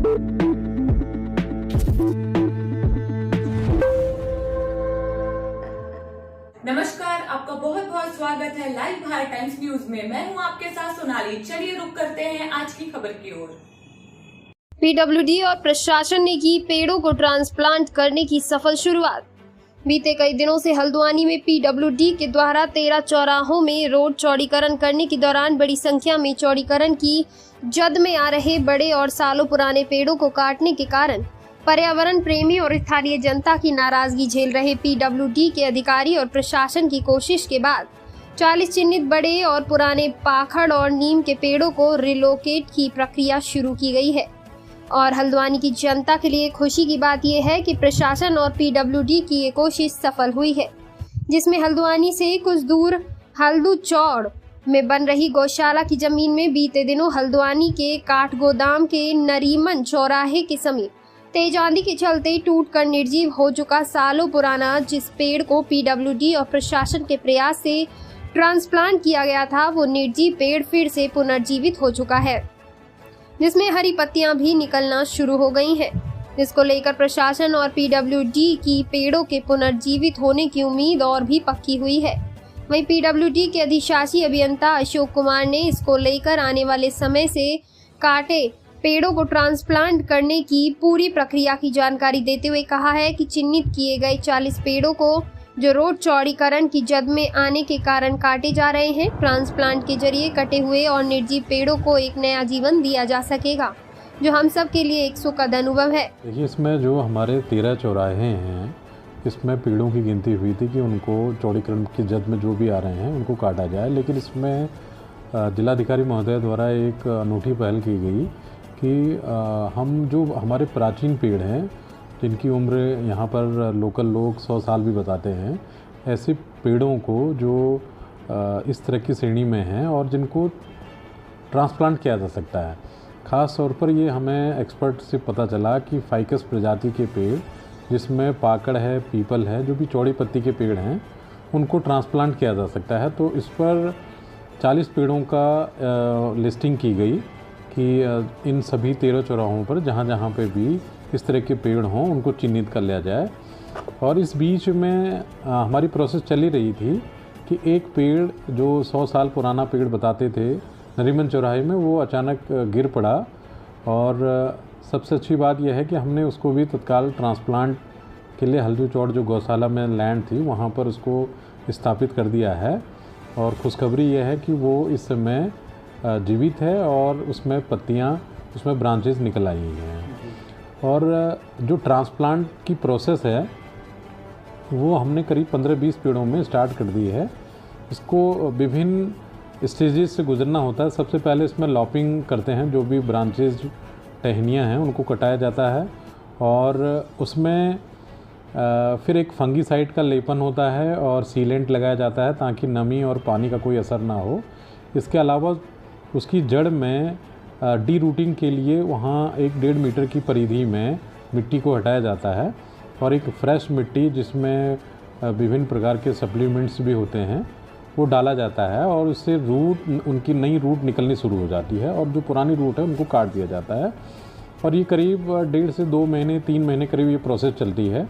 नमस्कार, आपका बहुत बहुत स्वागत है लाइव भारत टाइम्स न्यूज में। मैं हूं आपके साथ सोनाली। चलिए रुक करते हैं आज की खबर की ओर। पीडब्ल्यूडी और प्रशासन ने की पेड़ों को ट्रांसप्लांट करने की सफल शुरुआत। बीते कई दिनों से हल्द्वानी में पीडब्ल्यूडी के द्वारा 13 चौराहों में रोड चौड़ीकरण करने के दौरान बड़ी संख्या में चौड़ीकरण की जद में आ रहे बड़े और सालों पुराने पेड़ों को काटने के कारण पर्यावरण प्रेमी और स्थानीय जनता की नाराजगी झेल रहे पीडब्ल्यूडी के अधिकारी और प्रशासन की कोशिश के बाद 40 चिन्हित बड़े और पुराने पाखड़ और नीम के पेड़ों को रिलोकेट की प्रक्रिया शुरू की गई है। और हल्द्वानी की जनता के लिए खुशी की बात यह है कि प्रशासन और पीडब्ल्यूडी की ये कोशिश सफल हुई है, जिसमें हल्द्वानी से कुछ दूर हल्दू चौड़ में बन रही गौशाला की जमीन में बीते दिनों हल्द्वानी के काठगोदाम के नरीमन चौराहे के समीप तेज आंधी के चलते टूटकर निर्जीव हो चुका सालों पुराना जिस पेड़ को पीडब्ल्यूडी और प्रशासन के प्रयास से ट्रांसप्लांट किया गया था, वो निर्जीव पेड़ फिर से पुनर्जीवित हो चुका है, जिसमें हरी पत्तियां भी निकलना शुरू हो गई हैं, जिसको लेकर प्रशासन और पीडब्ल्यूडी की पेड़ों के पुनर्जीवित होने की उम्मीद और भी पक्की हुई है। वहीं पीडब्ल्यूडी के अधिशासी अभियंता अशोक कुमार ने इसको लेकर आने वाले समय से काटे पेड़ों को ट्रांसप्लांट करने की पूरी प्रक्रिया की जानकारी देते हुए कहा है कि चिन्हित किए गए 40 पेड़ों को जो रोड चौड़ीकरण की जद में आने के कारण काटे जा रहे हैं, ट्रांसप्लांट के जरिए कटे हुए और निर्जीव पेड़ों को एक नया जीवन दिया जा सकेगा, जो हम सब के लिए एक सुखद अनुभव है। देखिए, इसमें जो हमारे 13 चौराहे हैं, इसमें पेड़ों की गिनती हुई थी कि उनको चौड़ीकरण की जद में जो भी आ रहे हैं उनको काटा जाए, लेकिन इसमें जिलाधिकारी महोदय द्वारा एक अनूठी पहल की गई कि हम जो हमारे प्राचीन पेड़ हैं जिनकी उम्र यहाँ पर लोकल लोग 100 साल भी बताते हैं, ऐसे पेड़ों को जो इस तरह की श्रेणी में हैं और जिनको ट्रांसप्लांट किया जा सकता है। ख़ास तौर पर ये हमें एक्सपर्ट से पता चला कि फाइकस प्रजाति के पेड़ जिसमें पाकड़ है, पीपल है, जो भी चौड़ी पत्ती के पेड़ हैं, उनको ट्रांसप्लांट किया जा सकता है। तो इस पर 40 पेड़ों का लिस्टिंग की गई कि इन सभी 13 चौराहों पर जहाँ जहाँ पे भी इस तरह के पेड़ हों उनको चिन्हित कर लिया जाए। और इस बीच में हमारी प्रोसेस चली रही थी कि एक पेड़ जो 100 साल पुराना पेड़ बताते थे नरीमन चौराहे में, वो अचानक गिर पड़ा। और सबसे अच्छी बात यह है कि हमने उसको भी तत्काल ट्रांसप्लांट के लिए हल्दू चौड़ जो गौशाला में लैंड थी वहाँ पर उसको स्थापित कर दिया है। और खुशखबरी यह है कि वो इस समय जीवित है और उसमें पत्तियाँ, उसमें ब्रांचेस निकल आई हैं। और जो ट्रांसप्लांट की प्रोसेस है वो हमने करीब 15-20 पेड़ों में स्टार्ट कर दी है। इसको विभिन्न स्टेजेस से गुजरना होता है। सबसे पहले इसमें लॉपिंग करते हैं, जो भी ब्रांचेस टहनियाँ हैं उनको कटाया जाता है और उसमें फिर एक फंगीसाइड का लेपन होता है और सीलेंट लगाया जाता है ताकि नमी और पानी का कोई असर ना हो। इसके अलावा उसकी जड़ में डी रूटिंग के लिए वहाँ 1-1.5 मीटर की परिधि में मिट्टी को हटाया जाता है और एक फ्रेश मिट्टी जिसमें विभिन्न प्रकार के सप्लीमेंट्स भी होते हैं वो डाला जाता है और उससे रूट, उनकी नई रूट निकलनी शुरू हो जाती है और जो पुरानी रूट है उनको काट दिया जाता है। और ये करीब 1.5 से 2 महीने 3 महीने करीब ये प्रोसेस चलती है।